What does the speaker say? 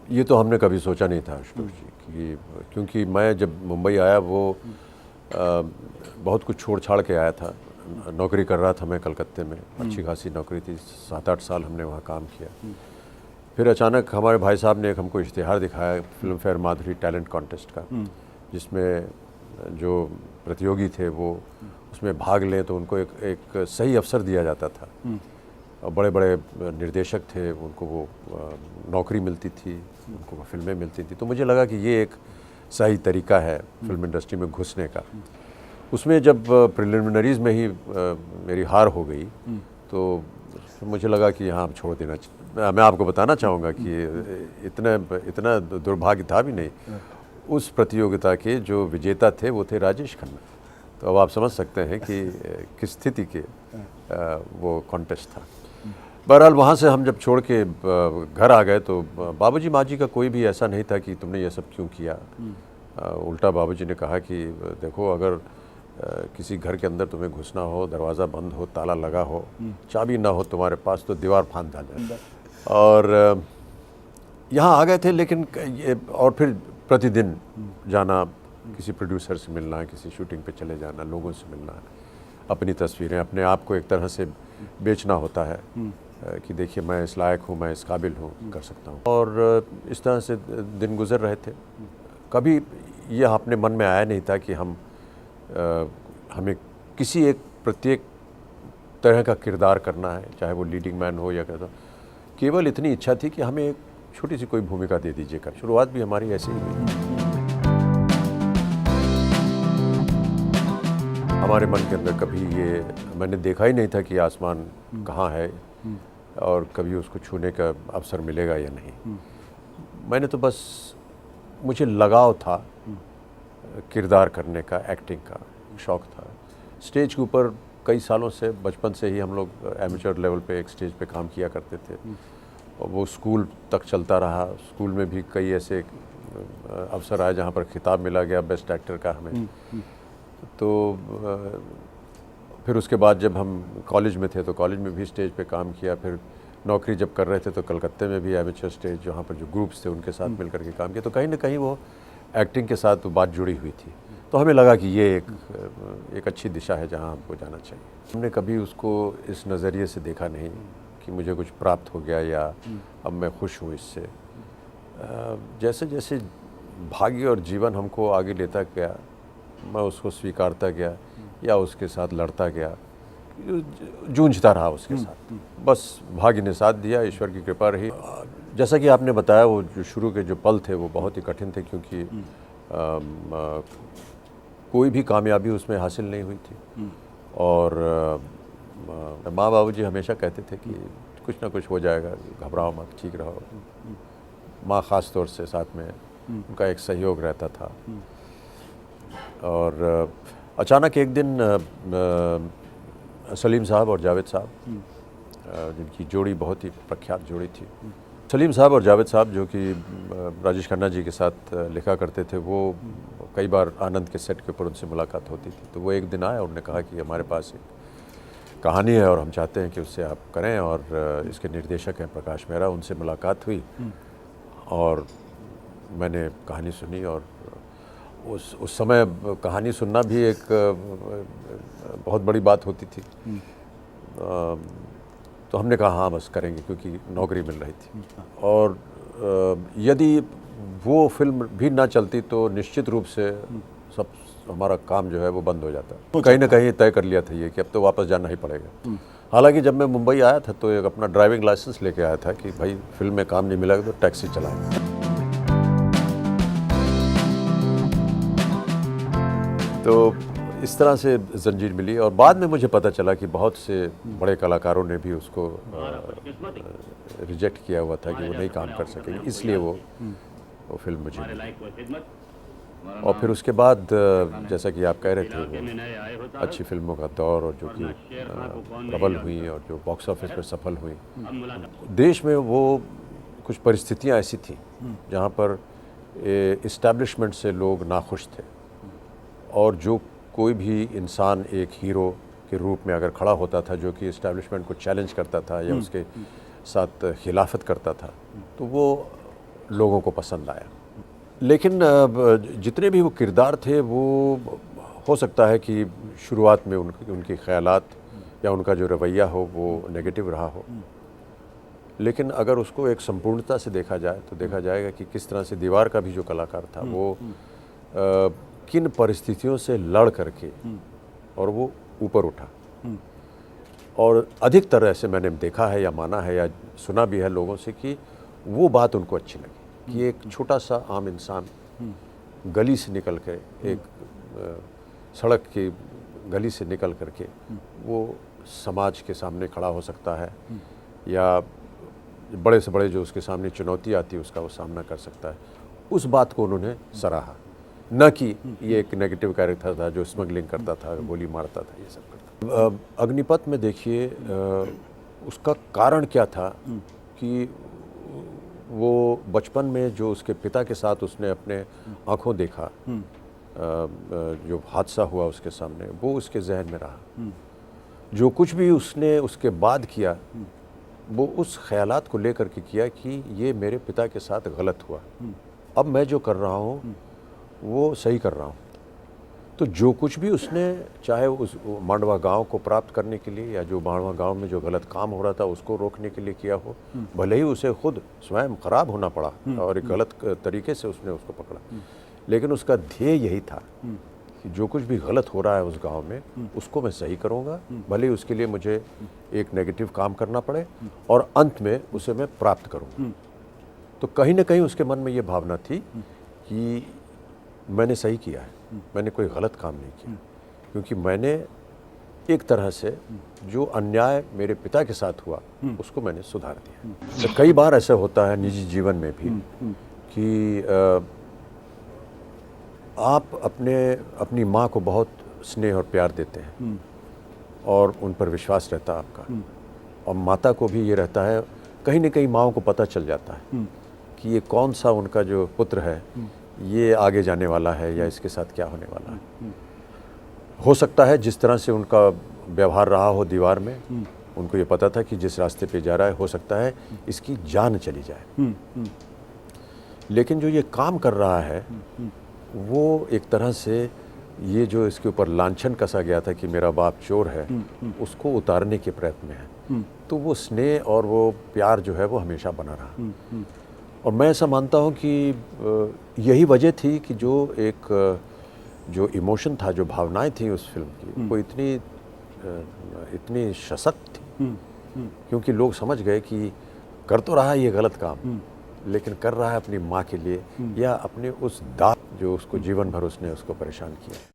ये तो हमने कभी सोचा नहीं था आशुतोष जी कि, क्योंकि मैं जब मुंबई आया वो बहुत कुछ छोड़ छाड़ के आया था। नौकरी कर रहा था मैं कलकत्ते में, अच्छी खासी नौकरी थी, 7-8 साल हमने वहाँ काम किया। फिर अचानक हमारे भाई साहब ने एक हमको इश्तिहार दिखाया फिल्म फेयर माधुरी टैलेंट कॉन्टेस्ट का, जिसमें जो प्रतियोगी थे वो उसमें भाग लें तो उनको एक सही अवसर दिया जाता था। और बड़े बड़े निर्देशक थे, उनको वो नौकरी मिलती थी, उनको वो फिल्में मिलती थी। तो मुझे लगा कि ये एक सही तरीका है फिल्म इंडस्ट्री में घुसने का। उसमें जब प्रिलिमिनरीज में ही मेरी हार हो गई तो मुझे लगा कि हाँ अब छोड़ देना चाहिए। मैं आपको बताना चाहूँगा कि इतना दुर्भाग्य था भी नहीं। उस प्रतियोगिता के जो विजेता थे वो थे राजेश खन्ना। तो अब आप समझ सकते हैं कि किस स्थिति के वो कॉन्टेस्ट था। बहरहाल वहाँ से हम जब छोड़ के घर आ गए तो बाबूजी माँ जी का कोई भी ऐसा नहीं था कि तुमने ये सब क्यों किया। उल्टा बाबूजी ने कहा कि देखो, अगर किसी घर के अंदर तुम्हें घुसना हो, दरवाज़ा बंद हो, ताला लगा हो, चाबी ना हो तुम्हारे पास, तो दीवार फांद डालना। और यहाँ आ गए थे, लेकिन और फिर प्रतिदिन जाना, किसी प्रोड्यूसर से मिलना, किसी शूटिंग पे चले जाना, लोगों से मिलना, अपनी तस्वीरें, अपने आप को एक तरह से बेचना होता है कि देखिए मैं इस लायक हूँ, मैं इस काबिल हूँ, कर सकता हूँ। और इस तरह से दिन गुजर रहे थे। कभी ये अपने मन में आया नहीं था कि हमें किसी एक प्रत्येक तरह का किरदार करना है, चाहे वो लीडिंग मैन हो या कैसा। केवल इतनी इच्छा थी कि हमें एक छोटी सी कोई भूमिका दे दीजिएगा। शुरुआत भी हमारी ऐसे ही हुई। हमारे मन के अंदर कभी ये मैंने देखा ही नहीं था कि आसमान कहाँ है और कभी उसको छूने का अवसर मिलेगा या नहीं। मैंने तो बस, मुझे लगाव था किरदार करने का, एक्टिंग का शौक़ था। स्टेज के ऊपर कई सालों से, बचपन से ही हम लोग एमेचर लेवल पे एक स्टेज पे काम किया करते थे और वो स्कूल तक चलता रहा। स्कूल में भी कई ऐसे अवसर आए जहाँ पर खिताब मिला गया बेस्ट एक्टर का हमें। तो फिर उसके बाद जब हम कॉलेज में थे तो कॉलेज में भी स्टेज पे काम किया। फिर नौकरी जब कर रहे थे तो कलकत्ते में भी एमेचर स्टेज, जहाँ पर जो ग्रुप्स थे उनके साथ मिल करके काम किया। तो कहीं ना कहीं वो एक्टिंग के साथ तो बात जुड़ी हुई थी। तो हमें लगा कि ये एक अच्छी दिशा है जहाँ हमको जाना चाहिए। हमने कभी उसको इस नज़रिए से देखा नहीं कि मुझे कुछ प्राप्त हो गया या अब मैं खुश हूँ इससे। जैसे जैसे भाग्य और जीवन हमको आगे लेता गया, मैं उसको स्वीकारता गया या उसके साथ लड़ता गया, जूझता रहा उसके साथ। बस भाग्य ने साथ दिया, ईश्वर की कृपा रही। जैसा कि आपने बताया, वो जो शुरू के जो पल थे वो बहुत ही कठिन थे, क्योंकि कोई भी कामयाबी उसमें हासिल नहीं हुई थी। और माँ बाबूजी हमेशा कहते थे कि कुछ ना कुछ हो जाएगा, घबराओ मत, ठीक रहो। माँ ख़ास तौर से साथ में उनका एक सहयोग रहता था। और अचानक एक दिन सलीम साहब और जावेद साहब, जिनकी जोड़ी बहुत ही प्रख्यात जोड़ी थी, सलीम साहब और जावेद साहब जो कि राजेश खन्ना जी के साथ लिखा करते थे, वो कई बार आनंद के सेट के ऊपर उनसे मुलाकात होती थी। तो वो एक दिन आए और उन्होंने कहा कि हमारे पास एक कहानी है और हम चाहते हैं कि उससे आप करें। और इसके निर्देशक हैं प्रकाश मेहरा, उनसे मुलाकात हुई और मैंने कहानी सुनी। और उस समय कहानी सुनना भी एक बहुत बड़ी बात होती थी। तो हमने कहा हाँ बस करेंगे, क्योंकि नौकरी मिल रही थी। और यदि वो फिल्म भी ना चलती तो निश्चित रूप से सब हमारा काम जो है वो बंद हो जाता। कहीं ना कहीं तय कर लिया था ये कि अब तो वापस जाना ही पड़ेगा। हालांकि जब मैं मुंबई आया था तो एक अपना ड्राइविंग लाइसेंस लेके आया था कि भाई फिल्म में काम नहीं मिला तो टैक्सी चलाएंगे। तो इस तरह से जंजीर मिली। और बाद में मुझे पता चला कि बहुत से बड़े कलाकारों ने भी उसको रिजेक्ट किया हुआ था कि वो नहीं काम कर सकेंगे, इसलिए वो फिल्म मुझे मिली। और फिर उसके बाद जैसा कि आप कह रहे थे, वो अच्छी फिल्मों का दौर, और जो कि प्रबल हुई और जो बॉक्स ऑफिस पर सफल हुई। देश में वो कुछ परिस्थितियां ऐसी थीं जहां पर इस्टेब्लिशमेंट से लोग नाखुश थे, और जो कोई भी इंसान एक हीरो के रूप में अगर खड़ा होता था जो कि इस्टेब्लिशमेंट को चैलेंज करता था या उसके साथ खिलाफत करता था, तो वो लोगों को पसंद आया। लेकिन जितने भी वो किरदार थे वो हो सकता है कि शुरुआत में उनके ख़यालात या उनका जो रवैया हो वो नेगेटिव रहा हो, लेकिन अगर उसको एक संपूर्णता से देखा जाए तो देखा जाएगा कि किस तरह से दीवार का भी जो कलाकार था वो किन परिस्थितियों से लड़ करके और वो ऊपर उठा। और अधिकतर ऐसे मैंने देखा है या माना है या सुना भी है लोगों से कि वो बात उनको अच्छी लगी कि एक छोटा सा आम इंसान गली से निकल के एक सड़क की गली से निकल करके वो समाज के सामने खड़ा हो सकता है या बड़े से बड़े जो उसके सामने चुनौती आती है उसका वो सामना कर सकता है। उस बात को उन्होंने सराहा, न कि ये एक नेगेटिव कैरेक्टर था जो स्मगलिंग करता था, गोली मारता था, ये सब करता था। अग्निपथ में देखिए उसका कारण क्या था कि वो बचपन में जो उसके पिता के साथ उसने अपने आंखों देखा, जो हादसा हुआ उसके सामने, वो उसके जहन में रहा। जो कुछ भी उसने उसके बाद किया वो उस ख्यालात को लेकर के किया कि ये मेरे पिता के साथ गलत हुआ, अब मैं जो कर रहा हूँ वो सही कर रहा हूँ। तो जो कुछ भी उसने चाहे उस मांडवा गांव को प्राप्त करने के लिए या जो मांडवा गांव में जो गलत काम हो रहा था उसको रोकने के लिए किया हो, भले ही उसे खुद स्वयं खराब होना पड़ा और एक गलत तरीके से उसने उसको पकड़ा, लेकिन उसका ध्येय यही था कि जो कुछ भी गलत हो रहा है उस गांव में उसको मैं सही करूंगा, भले ही उसके लिए मुझे एक नेगेटिव काम करना पड़े और अंत में उसे मैं प्राप्त करूं। तो कहीं ना कहीं उसके मन में ये भावना थी कि मैंने सही किया है, मैंने कोई गलत काम नहीं किया, क्योंकि मैंने एक तरह से जो अन्याय मेरे पिता के साथ हुआ उसको मैंने सुधार दिया। तो कई बार ऐसा होता है निजी जीवन में भी कि आप अपनी माँ को बहुत स्नेह और प्यार देते हैं और उन पर विश्वास रहता है आपका, और माता को भी ये रहता है, कहीं ना कहीं माँओं को पता चल जाता है कि ये कौन सा उनका जो पुत्र है ये आगे जाने वाला है या इसके साथ क्या होने वाला है। हो सकता है जिस तरह से उनका व्यवहार रहा हो दीवार में, उनको ये पता था कि जिस रास्ते पे जा रहा है हो सकता है इसकी जान चली जाए, लेकिन जो ये काम कर रहा है वो एक तरह से ये जो इसके ऊपर लांछन कसा गया था कि मेरा बाप चोर है, उसको उतारने के प्रयत्न में है। तो वो स्नेह और वो प्यार जो है वो हमेशा बना रहा। और मैं ऐसा मानता हूँ कि यही वजह थी कि जो इमोशन था, जो भावनाएं थी उस फिल्म की, वो इतनी सशक्त थी, क्योंकि लोग समझ गए कि कर तो रहा है ये गलत काम, लेकिन कर रहा है अपनी माँ के लिए या अपने उस दाग जो उसको जीवन भर उसने उसको परेशान किया।